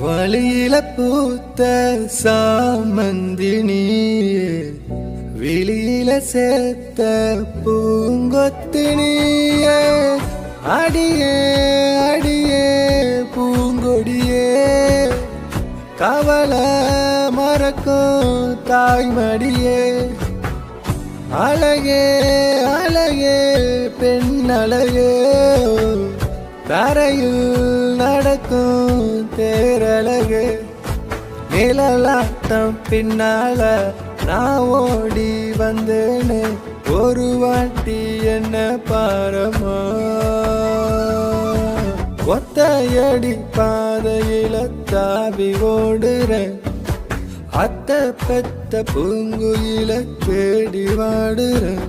வழியில பூத்த சாமந்தினி வெளியில சேர்த்த பூங்கொத்தினியே அடியே அடியே பூங்கொடியே கவலை மறக்கும் தாய்மடியே அழகே அழகே பெண் அழகே தரையில் நடக்கும் தேரழகு நிழலாட்டம் பின்னால நான் ஓடி வந்தேனே ஒரு வாட்டி என்ன பாரமா ஒத்தையடி பாதையில தாவி ஓடுறேன் அத்த பெத்த பூங்குயில தேடி வாடுறேன்